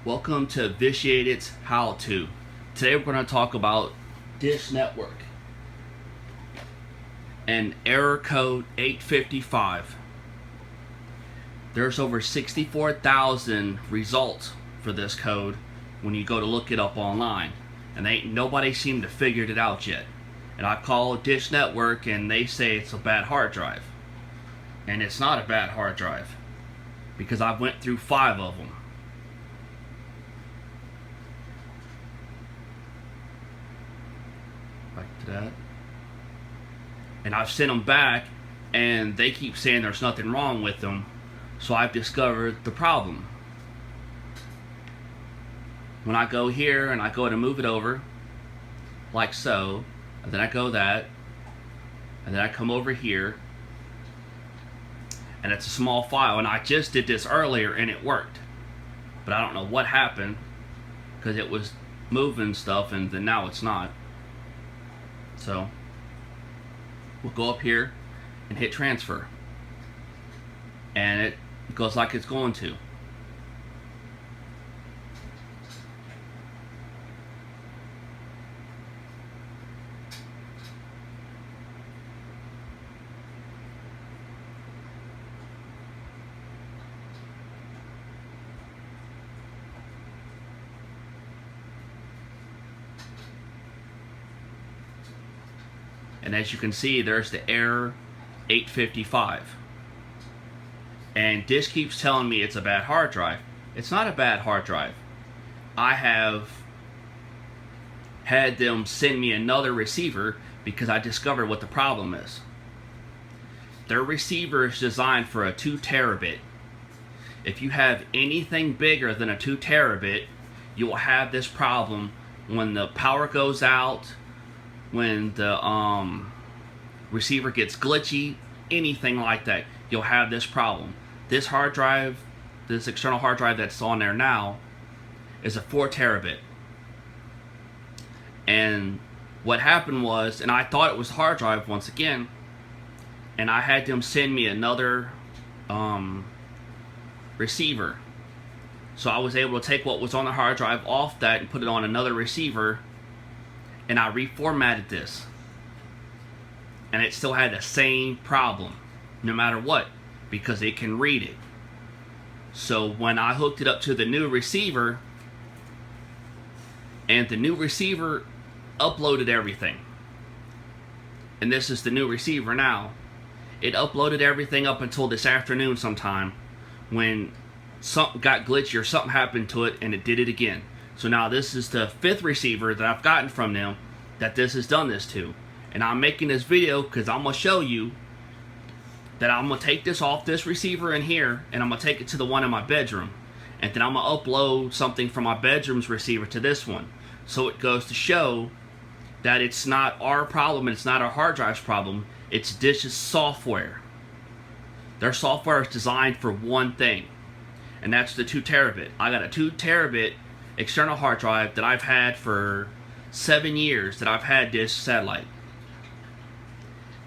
Welcome to Vitiated's How To. Today we're going to talk about Dish Network and error code 855. There's over 64,000 results for this code when you go to look it up online, and nobody seemed to figure it out yet. And I call Dish Network and they say it's a bad hard drive, and it's not a bad hard drive because I went through 5 of them. Like that. And I've sent them back and they keep saying there's nothing wrong with them, so I've discovered the problem. When I go here and I go to move it over like so, and then I go that, and then I come over here, and it's a small file, and I just did this earlier and it worked, but I don't know what happened because it was moving stuff and then now it's not. So we'll go up here and hit transfer, and it goes like it's going to. And as you can see, there's the error 855. And Dish keeps telling me it's a bad hard drive. It's not a bad hard drive. I have had them send me another receiver because I discovered what the problem is. Their receiver is designed for a 2 terabit. If you have anything bigger than a 2 terabit, you will have this problem when the power goes out, when the receiver gets glitchy, anything like that, you'll have this problem. This hard drive, this external hard drive that's on there now, is a 4 terabit. And what happened was, and I thought it was hard drive once again, and I had them send me another receiver. So I was able to take what was on the hard drive off that and put it on another receiver, and I reformatted this, and it still had the same problem no matter what, because it can read it. So when I hooked it up to the new receiver, and the new receiver uploaded everything, and this is the new receiver now, it uploaded everything up until this afternoon sometime, when something got glitchy or something happened to it and it did it again. So now this is the 5th receiver that I've gotten from them that this has done this to. And I'm making this video because I'm going to show you that I'm going to take this off this receiver in here, and I'm going to take it to the one in my bedroom. And then I'm going to upload something from my bedroom's receiver to this one. So it goes to show that it's not our problem, and it's not our hard drive's problem, it's Dish's software. Their software is designed for one thing, and that's the 2 terabit. I got a 2 terabit external hard drive that I've had for 7 years that I've had this satellite,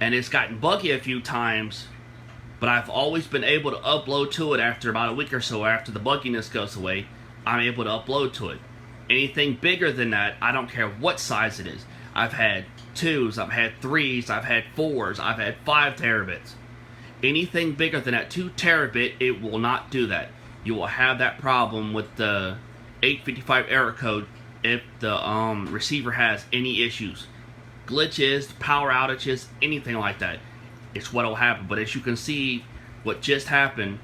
and it's gotten buggy a few times, but I've always been able to upload to it after about a week or so. After the bugginess goes away, I'm able to upload to it. Anything bigger than that, I don't care what size it is. I've had 2s, I've had 3s, I've had 4s, I've had 5 terabits. Anything bigger than that 2 terabit, it will not do that. You will have that problem with the 855 error code if the receiver has any issues, glitches, power outages, anything like that. It's what will happen. But as you can see, what just happened,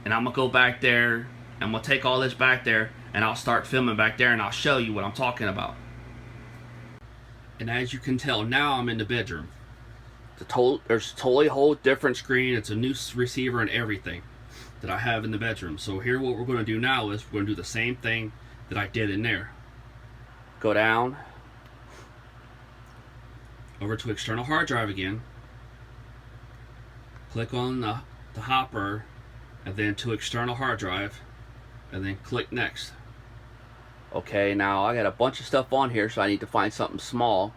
and I'm gonna go back there, I'm gonna take all this back there, and I'll start filming back there, and I'll show you what I'm talking about. And as you can tell, now I'm in the bedroom. There's a totally whole different screen. It's a new receiver and everything that I have in the bedroom. So here what we're going to do now is we're going to do the same thing that I did in there. Go down over to external hard drive again, click on the hopper, and then to external hard drive, and then click next. Okay, now I got a bunch of stuff on here, so I need to find something small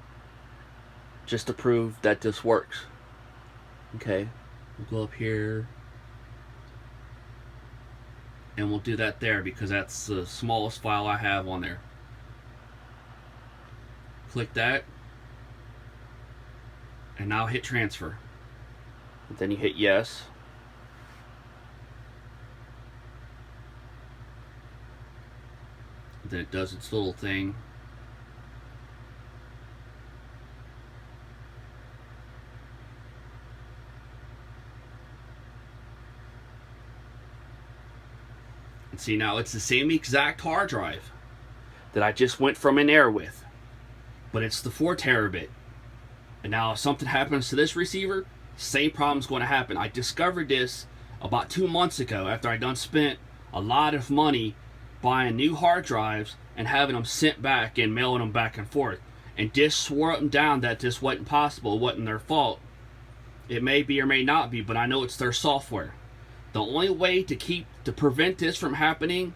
just to prove that this works. Okay, we'll go up here, and we'll do that there because that's the smallest file I have on there. Click that, and now hit transfer. Then you hit yes. Then it does its little thing. And see, now it's the same exact hard drive that I just went from an error with, but it's the 4 terabit. And now if something happens to this receiver, same problem's going to happen. I discovered this about 2 months ago after I done spent a lot of money buying new hard drives and having them sent back and mailing them back and forth. And Dish swore up and down that this wasn't possible, it wasn't their fault. It may be or may not be, but I know it's their software. The only way to prevent this from happening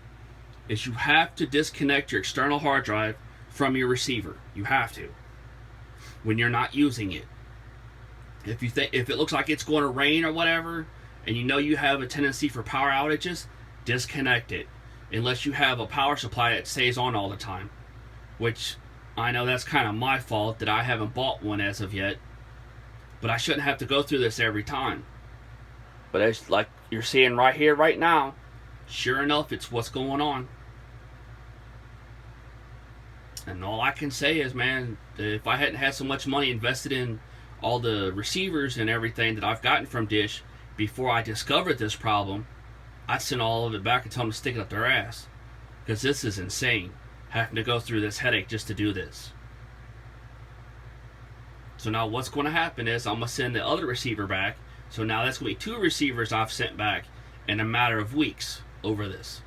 is you have to disconnect your external hard drive from your receiver. You have to, when you're not using it. If it looks like it's going to rain or whatever, and you know you have a tendency for power outages, disconnect it. Unless you have a power supply that stays on all the time, which I know that's kind of my fault that I haven't bought one as of yet, but I shouldn't have to go through this every time. But as like you're seeing right here, right now, sure enough, it's what's going on. And all I can say is, man, if I hadn't had so much money invested in all the receivers and everything that I've gotten from Dish before I discovered this problem, I'd send all of it back and tell them to stick it up their ass. Because this is insane, having to go through this headache just to do this. So now what's going to happen is I'm going to send the other receiver back. So now that's going to be 2 receivers I've sent back in a matter of weeks over this.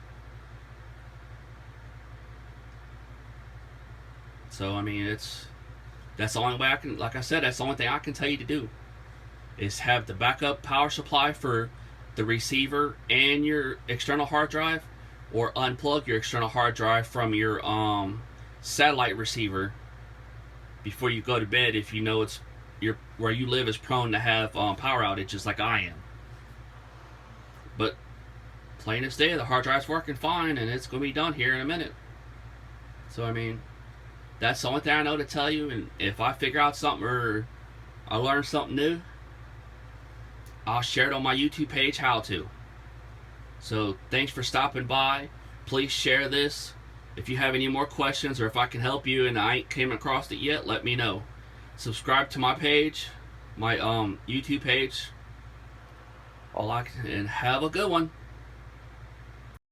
So I mean, that's the only way I can, like I said, that's the only thing I can tell you to do, is have the backup power supply for the receiver and your external hard drive, or unplug your external hard drive from your satellite receiver before you go to bed if you know where you live is prone to have power outages like I am. But plain as day, the hard drive's working fine and it's going to be done here in a minute. So I mean, that's the only thing I know to tell you, and if I figure out something or I learn something new, I'll share it on my YouTube page how to. So thanks for stopping by. Please share this. If you have any more questions or if I can help you and I ain't came across it yet, let me know. Subscribe to my page, my YouTube page. And have a good one.